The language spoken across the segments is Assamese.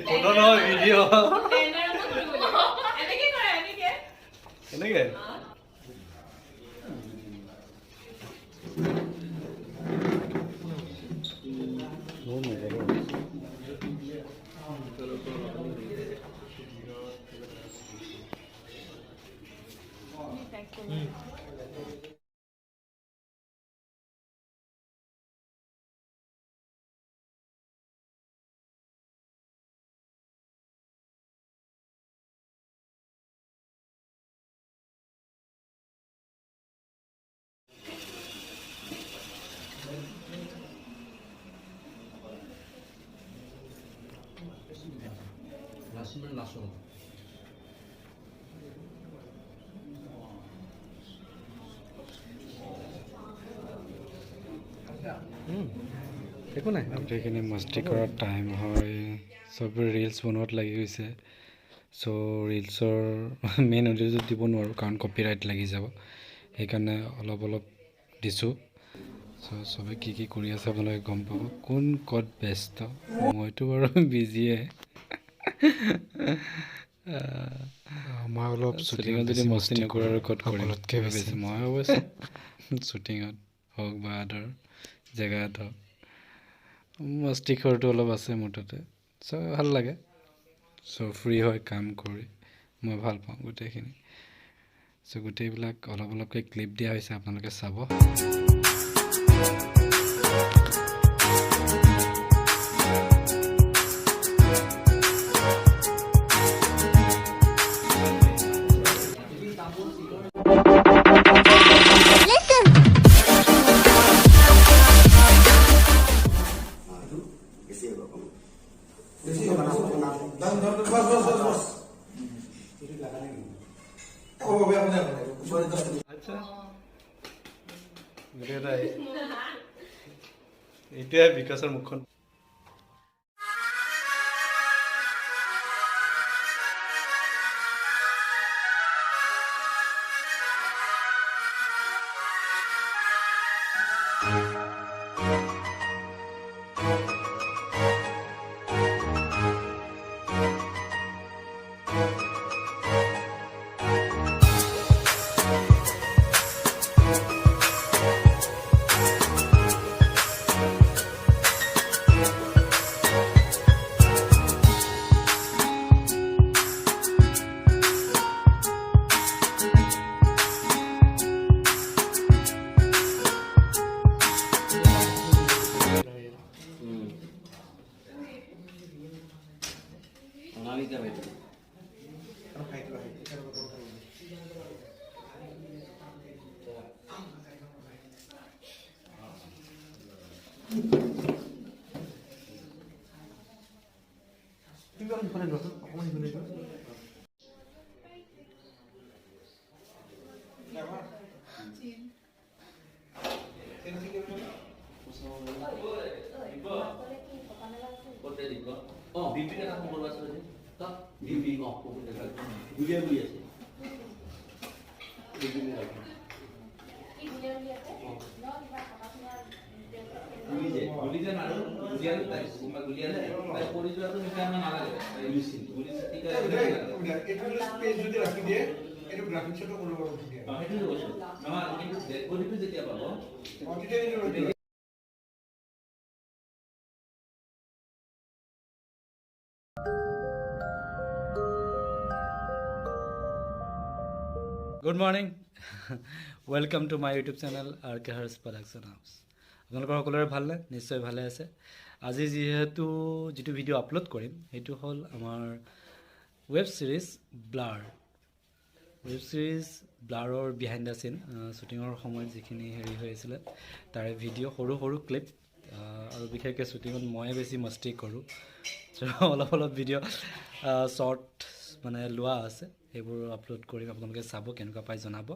ফটো নহয় ভিডিঅ' এনেকে nasha একো নাই গোটেইখিনি মস্তি কৰাৰ টাইম হয় চবে ৰিলছ বনোৱাত লাগি গৈছে চ' ৰিলছৰ মেইন অডিঅ'টো দিব নোৱাৰোঁ কাৰণ কপিৰাইট লাগি যাব সেইকাৰণে অলপ দিছোঁ চ' চবে কি কৰি আছে আপোনালোকে গম পাব কোন ক'ত ব্যস্ত মইতো বাৰু বিজিয়ে মই অলপ শ্বুটিঙত যদি মস্তি নকৰোঁ আৰু ক'ত কৰিমতকৈ বেছি মই অৱশ্যে শ্বুটিঙত হওক বা আদাৰ জেগাত হওক মস্তি খৰটো অলপ আছে মোৰ তাতে চ' ভাল লাগে চ' ফ্ৰী হয় কাম কৰি মই ভাল পাওঁ গোটেইখিনি চ' গোটেইবিলাক অলপকৈ ক্লিপ দিয়া হৈছে আপোনালোকে চাব এইটোৱে বিকাশৰ মুখখন Good morning. Welcome to my YouTube channel RKH's Production House. আপোনালোকৰ সকলোৰে ভালনে? নিশ্চয় ভালে আছে। আজি যেহেতু যেটো ভিডিও আপলোড কৰিম হেতু হল আমাৰ web series blur. Web series ব্লাৰৰ বিহাইণ্ড দ্য সিন শুটিঙৰ সময়ত যিখিনি হেৰি হৈছিল তাৰে ভিডিও সৰু ক্লিপ আৰু বিশেষকৈ শুটিঙত মই বেছি মস্তি কৰোঁ অলপ ভিডিঅ' শ্বৰ্ট মানে লোৱা আছে, সেইবোৰ আপলোড কৰিম, আপোনালোকে চাব, কেনেকুৱা পাই জনাব।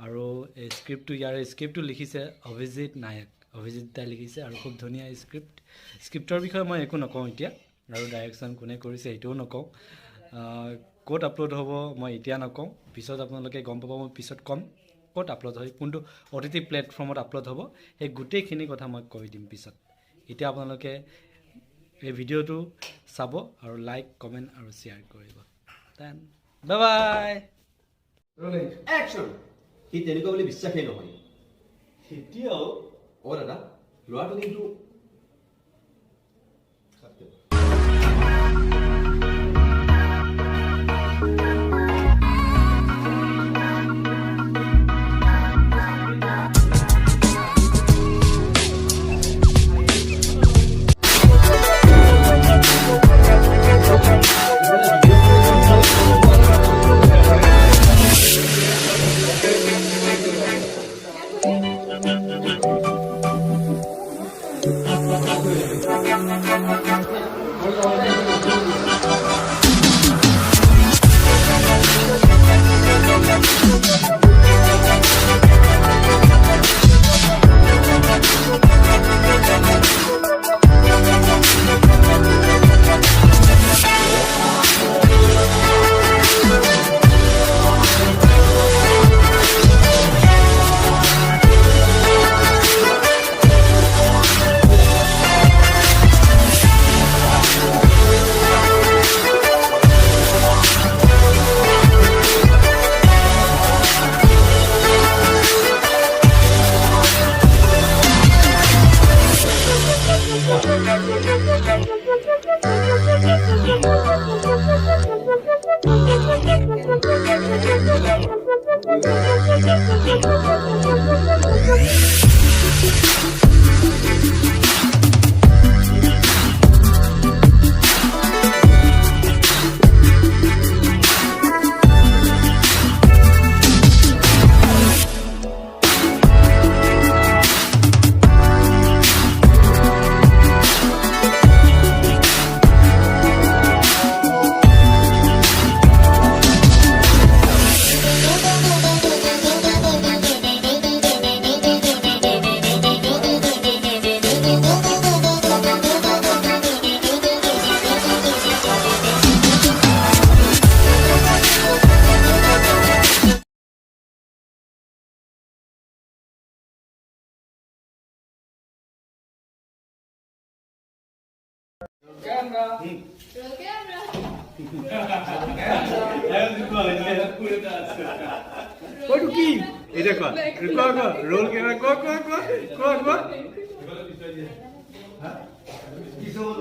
আৰু এই স্ক্ৰিপ্টটো লিখিছে অভিজিত নায়ক, অভিজিত দাই লিখিছে, আৰু খুব ধুনীয়া স্ক্ৰিপ্টৰ বিষয়ে মই একো নকওঁ এতিয়া, আৰু ডাইৰেকশ্যন কোনে কৰিছে সেইটোও নকওঁ। ক'ত আপলোড হ'ব মই এতিয়া নকওঁ, পিছত আপোনালোকে গম পাব, মই পিছত ক'ম ক'ত আপলোড হয়, কোনটো OTT প্লেটফৰ্মত আপলোড হ'ব, সেই গোটেইখিনি কথা মই কৈ দিম পিছত। এতিয়া আপোনালোকে এই ভিডিঅ'টো চাব আৰু লাইক, কমেণ্ট আৰু শ্বেয়াৰ কৰিব। Then bye bye. একশ্যন। সি তেনেকুৱা বুলি বিশ্বাসেই নহয়। এতিয়াও দাদা ল'ৰাটো কিন্তু roll camera, go.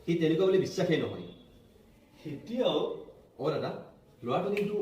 সি তেনেকুৱা বুলি বিশ্বাসেই নহয়। এতিয়াও দাদা ল'ৰাটো কিন্তু